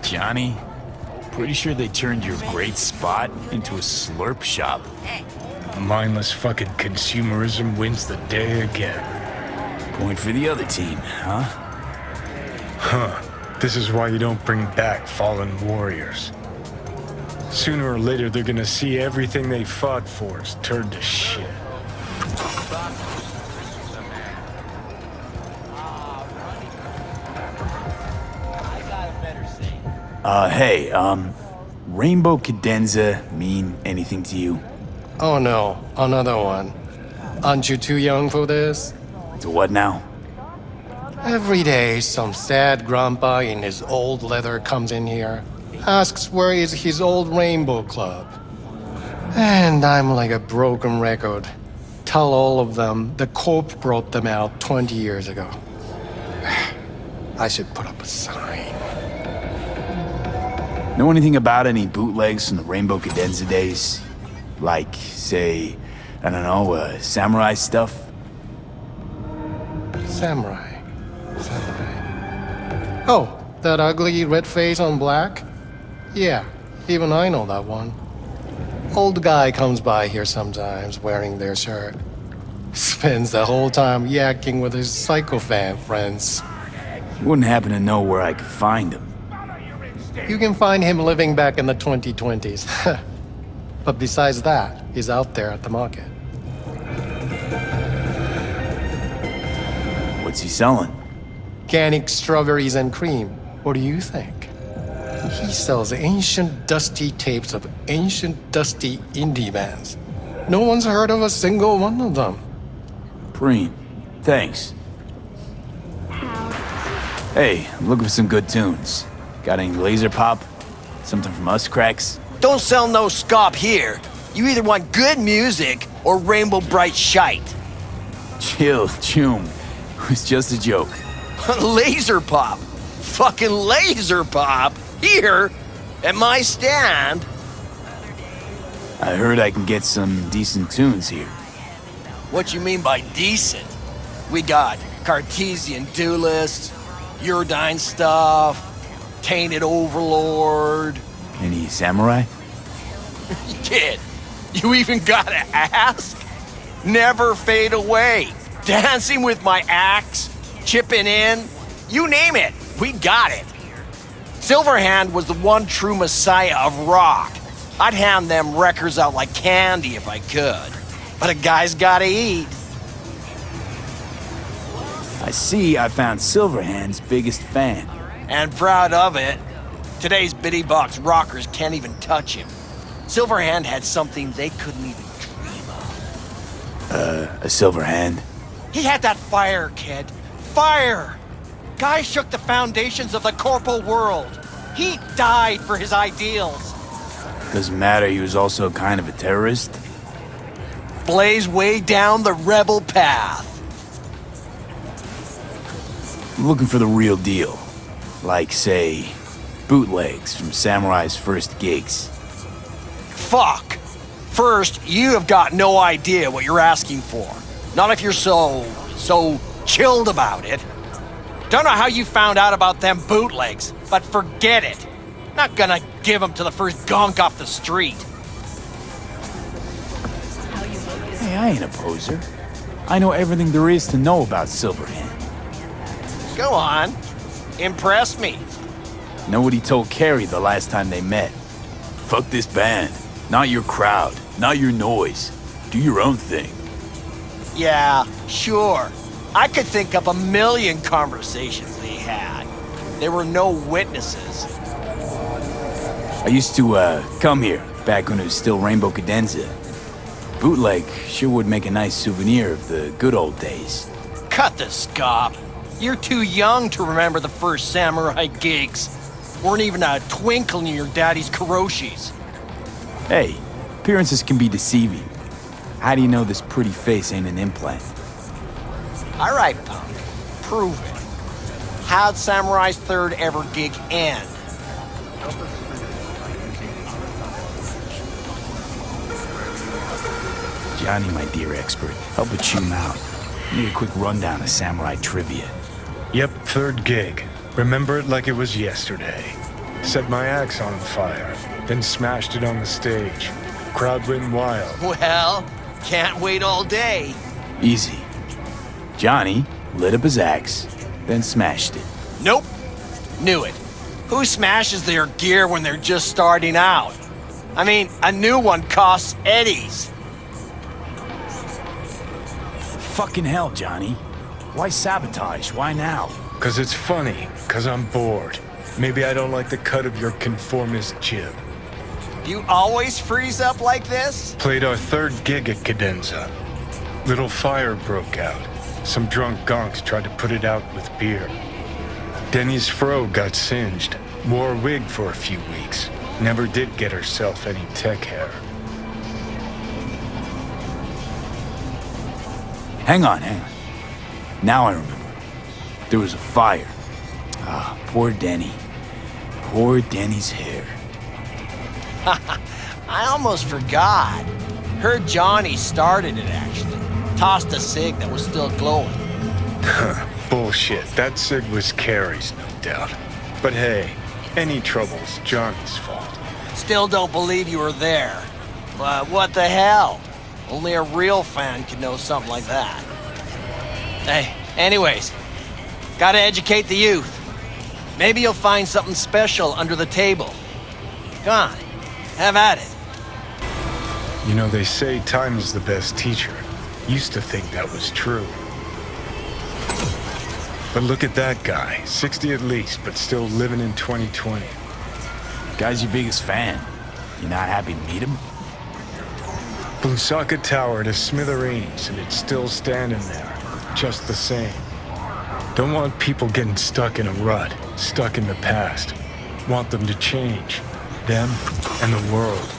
Johnny, pretty sure they turned your great spot into a slurp shop. Mindless fucking consumerism wins the day again. Point for the other team, huh? Huh. This is why you don't bring back fallen warriors. Sooner or later, they're gonna see everything they fought for is turned to shit. Hey, Rainbow Cadenza mean anything to you? Oh no, another one. Aren't you too young for this? To what now? Every day, some sad grandpa in his old leather comes in here, asks where is his old Rainbow Club. And I'm like a broken record. Tell all of them the Corp brought them out 20 years ago. I should put up a sign. Know anything about any bootlegs from the Rainbow Cadenza days? Like, say, I don't know, samurai stuff? Samurai. Oh, that ugly red face on black? Yeah, even I know that one. Old guy comes by here sometimes wearing their shirt. Spends the whole time yakking with his psychophan friends. You wouldn't happen to know where I could find him. You can find him living back in the 2020s. But besides that, he's out there at the market. What's he selling? Organic strawberries and cream. What do you think? He sells ancient dusty tapes of ancient dusty indie bands. No one's heard of a single one of them. Preem, thanks. Hey, I'm looking for some good tunes. Got any laser pop? Something from us cracks? Don't sell no scop here. You either want good music or rainbow bright shite. Chill, Choom. It was just a joke. Laser pop. Fucking laser pop. Here, at my stand. I heard I can get some decent tunes here. What you mean by decent? We got Cartesian Duelist, Uridine stuff, Tainted Overlord. Any samurai? Kid, you even gotta ask? Never fade away. Dancing with my axe, chipping in, you name it, we got it. Silverhand was the one true messiah of rock. I'd hand them records out like candy if I could. But a guy's gotta eat. I see I found Silverhand's biggest fan. And proud of it. Today's bitty box rockers can't even touch him. Silverhand had something they couldn't even dream of. A Silverhand? He had that fire, kid. Fire! Guy shook the foundations of the corporal world. He died for his ideals. Doesn't matter, he was also kind of a terrorist. Blaze way down the rebel path. I'm looking for the real deal. Like, say, bootlegs from Samurai's first gigs. Fuck. First, you have got no idea what you're asking for. Not if you're so chilled about it. Don't know how you found out about them bootlegs, but forget it. Not gonna give them to the first gonk off the street. Hey, I ain't a poser. I know everything there is to know about Silverhand. Go on. Impress me. Know what he told Carrie the last time they met? Fuck this band. Not your crowd. Not your noise. Do your own thing. Yeah, sure. I could think up a million conversations they had. There were no witnesses. I used to, come here, back when it was still Rainbow Cadenza. Bootleg sure would make a nice souvenir of the good old days. Cut the scop. You're too young to remember the first samurai gigs. Weren't even a twinkle in your daddy's karoshis. Hey, appearances can be deceiving. How do you know this pretty face ain't an implant? All right, punk. Prove it. How'd Samurai's third ever gig end? Johnny, my dear expert, help a chum out. Need a quick rundown of samurai trivia. Yep, third gig. Remember it like it was yesterday. Set my axe on fire, then smashed it on the stage. Crowd went wild. Well, can't wait all day. Easy. Johnny lit up his axe, then smashed it. Nope. Knew it. Who smashes their gear when they're just starting out? I mean, a new one costs eddies. Fucking hell, Johnny. Why sabotage? Why now? 'Cause it's funny, 'cause I'm bored. Maybe I don't like the cut of your conformist jib. You always freeze up like this? Played our third gig at Cadenza. Little fire broke out. Some drunk gonks tried to put it out with beer. Denny's fro got singed. Wore a wig for a few weeks. Never did get herself any tech hair. Hang on. Now I remember. There was a fire. Ah, poor Denny. Poor Denny's hair. I almost forgot. Heard Johnny started it, actually. Tossed a cig that was still glowing. Bullshit. That cig was Carrie's, no doubt. But hey, any trouble's Johnny's fault. Still don't believe you were there. But what the hell? Only a real fan could know something like that. Hey, anyways, gotta educate the youth. Maybe you'll find something special under the table. Come on, have at it. You know, they say time is the best teacher. Used to think that was true. But look at that guy, 60 at least, but still living in 2020. Guy's your biggest fan. You not happy to meet him? Blusaka Tower to smithereens, and it's still standing there, just the same. Don't want people getting stuck in a rut, stuck in the past. Want them to change, them and the world.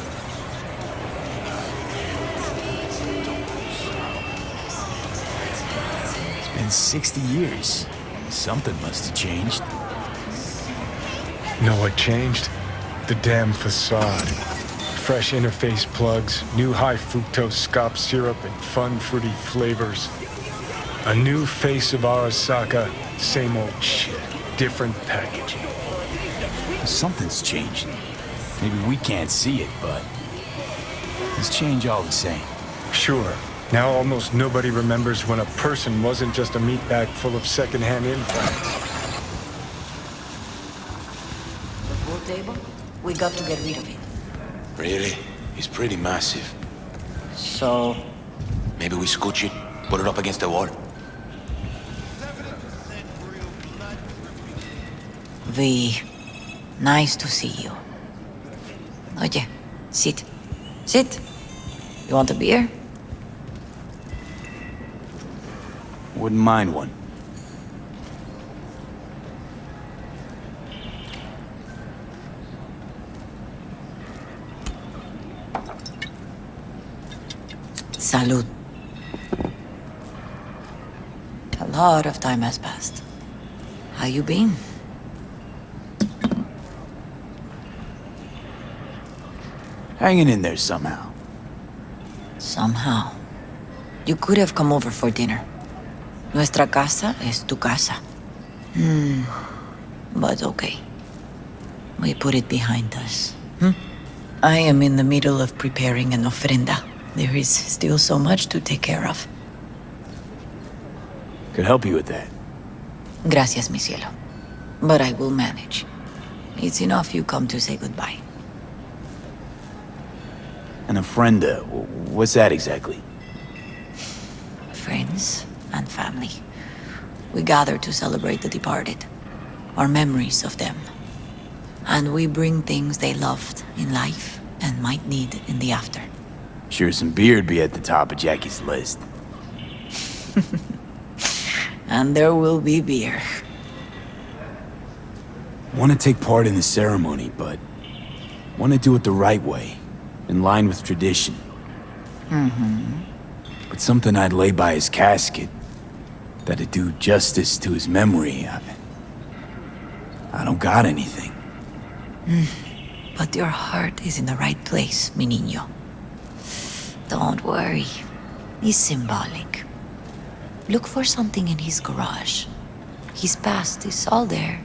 It's been 60 years. Something must have changed. Know what changed? The damn facade. Fresh interface plugs, new high fructose scop syrup, and fun fruity flavors. A new face of Arasaka, same old shit, different packaging. Something's changing. Maybe we can't see it, but it's change all the same. Sure, now almost nobody remembers when a person wasn't just a meat bag full of secondhand implants. The pool table? We got to get rid of it. Really? It's pretty massive. So, Maybe we scooch it, put it up against the wall. V, nice to see you. Oye, sit. Sit. You want a beer? Wouldn't mind one. Salud. A lot of time has passed. How you been? Hanging in there somehow. Somehow. You could have come over for dinner. Nuestra casa es tu casa. But okay. We put it behind us. I am in the middle of preparing an ofrenda. There is still so much to take care of. Could help you with that. Gracias, mi cielo. But I will manage. It's enough you come to say goodbye. An ofrenda, what's that exactly? Friends and family. We gather to celebrate the departed, our memories of them. And we bring things they loved in life and might need in the after. Sure some beer'd be at the top of Jackie's list. And there will be beer. Want to take part in the ceremony, but want to do it the right way, in line with tradition. But something I'd lay by his casket, that'd do justice to his memory. I don't got anything. But your heart is in the right place, mi niño. Don't worry. It's symbolic. Look for something in his garage. His past is all there,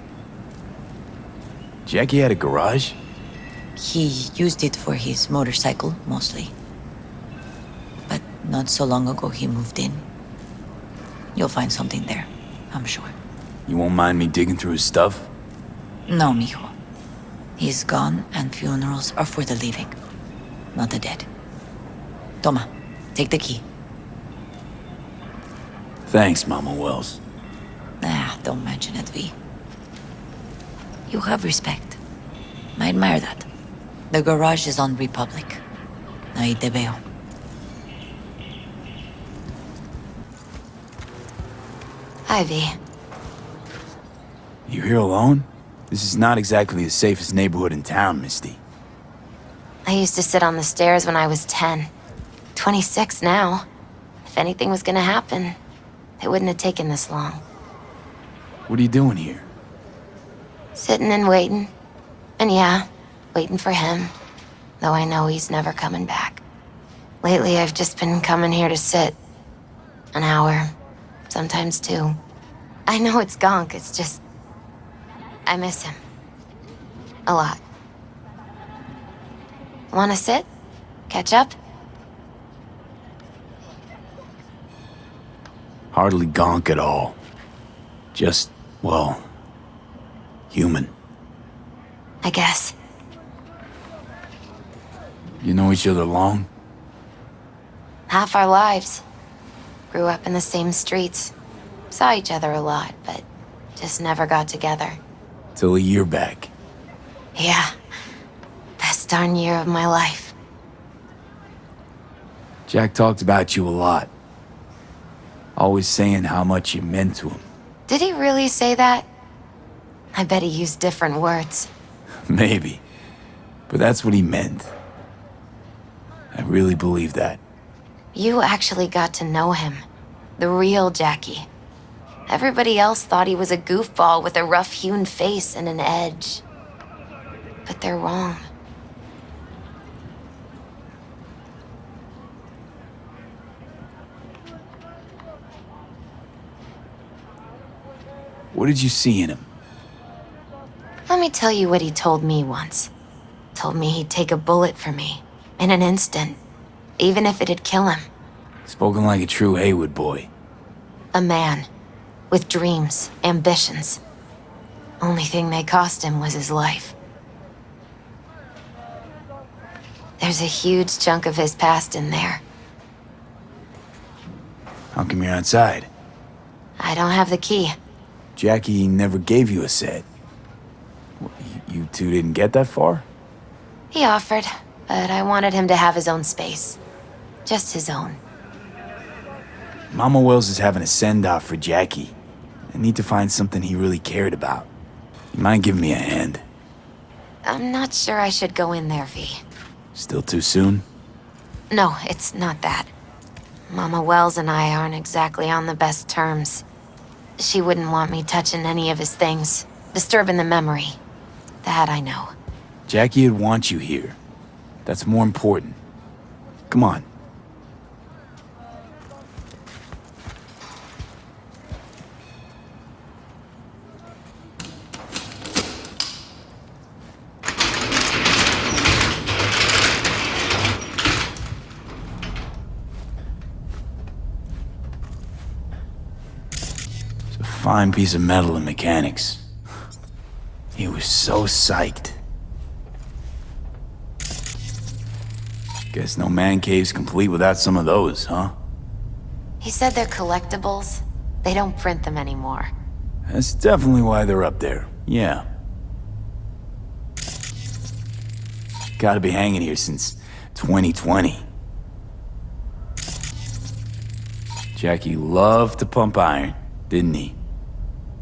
Jackie had a garage? He used it for his motorcycle, mostly. But not so long ago he moved in. You'll find something there, I'm sure. You won't mind me digging through his stuff? No, mijo. He's gone, and funerals are for the living, not the dead. Toma, take the key. Thanks, Mama Wells. Don't mention it, V. You have respect. I admire that. The garage is on Republic. Ahí te veo. Hi, V. You here alone? This is not exactly the safest neighborhood in town, Misty. I used to sit on the stairs when I was 10. 26 now. If anything was gonna happen, it wouldn't have taken this long. What are you doing here? Sitting and waiting. And yeah, waiting for him. Though I know he's never coming back. Lately, I've just been coming here to sit. An hour. Sometimes two. I know it's gonk, it's just... I miss him. A lot. Wanna sit? Catch up? Hardly gonk at all. Just, well, human. I guess. You know each other long? Half our lives. Grew up in the same streets. Saw each other a lot, but just never got together. Till a year back. Yeah. Best darn year of my life. Jack talked about you a lot. Always saying how much you meant to him. Did he really say that? I bet he used different words. Maybe. But that's what he meant. I really believe that. You actually got to know him. The real Jackie. Everybody else thought he was a goofball with a rough-hewn face and an edge. But they're wrong. What did you see in him? Let me tell you what he told me once. Told me he'd take a bullet for me. In an instant. Even if it'd kill him. Spoken like a true Haywood boy. A man. With dreams, ambitions. Only thing they cost him was his life. There's a huge chunk of his past in there. How come you're outside? I don't have the key. Jackie never gave you a set. You two didn't get that far? He offered, but I wanted him to have his own space. Just his own. Mama Wells is having a send-off for Jackie. I need to find something he really cared about. You mind giving me a hand? I'm not sure I should go in there, V. Still too soon? No, it's not that. Mama Wells and I aren't exactly on the best terms. She wouldn't want me touching any of his things, disturbing the memory. That I know. Jackie would want you here. That's more important. Come on. Fine piece of metal and mechanics. He was so psyched. Guess no man cave's complete without some of those, huh? He said they're collectibles. They don't print them anymore. That's definitely why they're up there, yeah. Gotta be hanging here since 2020. Jackie loved to pump iron, didn't he?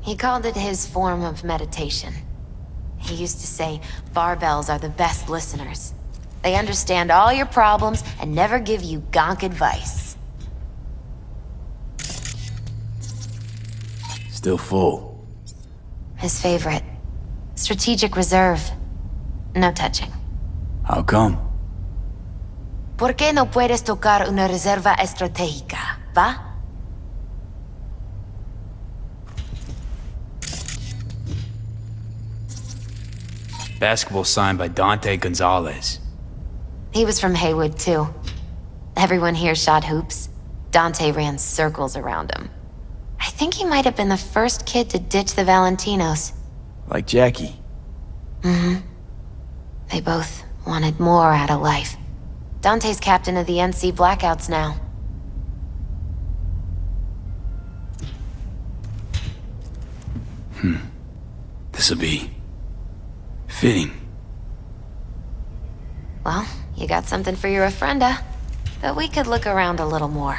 He called it his form of meditation. He used to say barbells are the best listeners. They understand all your problems and never give you gonk advice. Still full. His favorite. Strategic reserve. No touching. How come? ¿Por qué no puedes tocar una reserva estratégica, va? Basketball signed by Dante Gonzalez. He was from Haywood, too. Everyone here shot hoops. Dante ran circles around him. I think he might have been the first kid to ditch the Valentinos. Like Jackie. They both wanted more out of life. Dante's captain of the NC Blackouts now. This'll be... fitting. Well, you got something for your ofrenda. But we could look around a little more.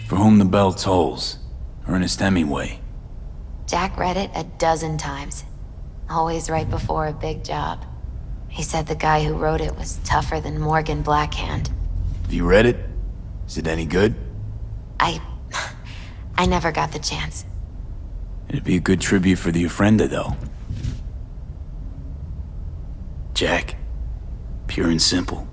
For whom the bell tolls. Ernest Hemingway. Jack read it a dozen times. Always right before a big job. He said the guy who wrote it was tougher than Morgan Blackhand. Have you read it? Is it any good? I never got the chance. It'd be a good tribute for the ofrenda, though. Jack. Pure and simple.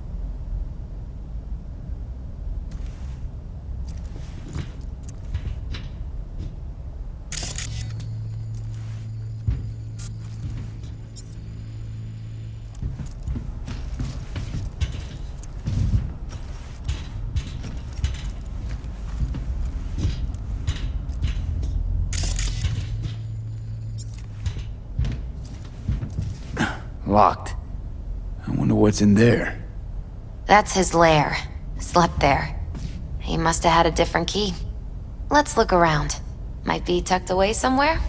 Locked. I wonder what's in there. That's his lair. Slept there. He must have had a different key. Let's look around. Might be tucked away somewhere?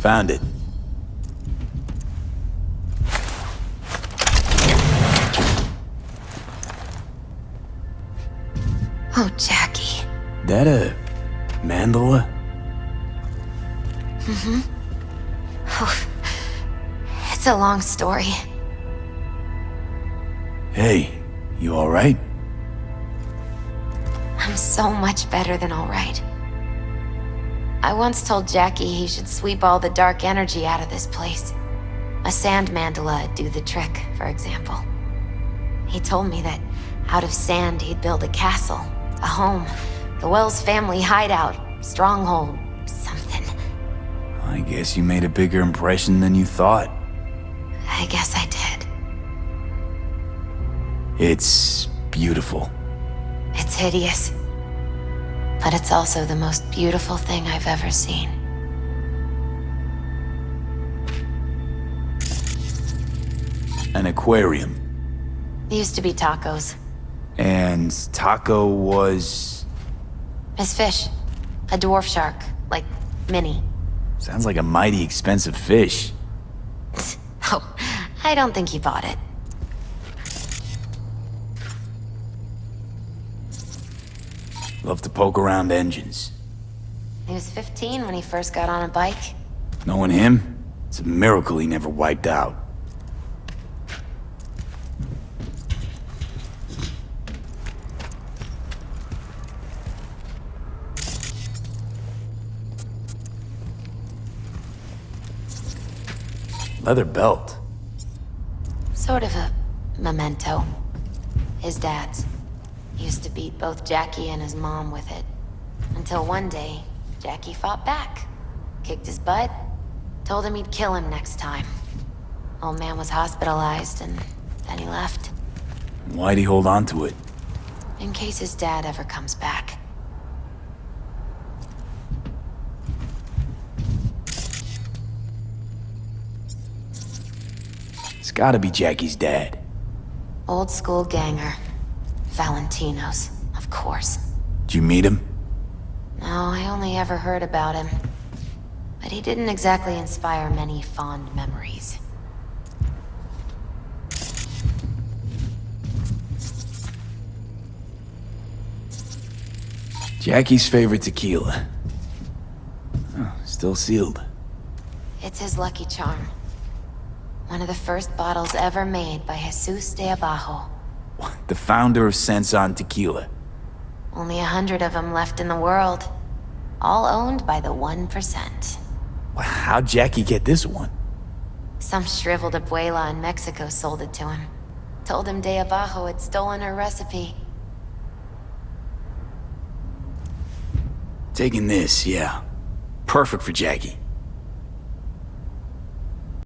Found it. Oh, Jackie. That a mandala? Oh, it's a long story. Hey, you alright? I'm so much better than all right. I once told Jackie he should sweep all the dark energy out of this place. A sand mandala'd do the trick, for example. He told me that out of sand he'd build a castle, a home, the Wells family hideout, stronghold, something. I guess you made a bigger impression than you thought. I guess I did. It's beautiful. It's hideous. But it's also the most beautiful thing I've ever seen. An aquarium. Used to be tacos. And Taco was... His fish. A dwarf shark. Like, Minnie. Sounds like a mighty expensive fish. Oh, I don't think he bought it. Love to poke around engines. He was 15 when he first got on a bike. Knowing him, it's a miracle he never wiped out. Leather belt. Sort of a memento. His dad's. Used to beat both Jackie and his mom with it. Until one day, Jackie fought back. Kicked his butt. Told him he'd kill him next time. Old man was hospitalized and then he left. Why'd he hold on to it? In case his dad ever comes back. It's gotta be Jackie's dad. Old school ganger. Valentinos, of course. Did you meet him? No, I only ever heard about him. But he didn't exactly inspire many fond memories. Jackie's favorite tequila. Oh, still sealed. It's his lucky charm. One of the first bottles ever made by Jesus de Abajo. The founder of Sensan Tequila. Only 100 of them left in the world. All owned by the 1%. Well, how'd Jackie get this one? Some shriveled abuela in Mexico sold it to him. Told him De Abajo had stolen her recipe. Taking this, yeah. Perfect for Jackie.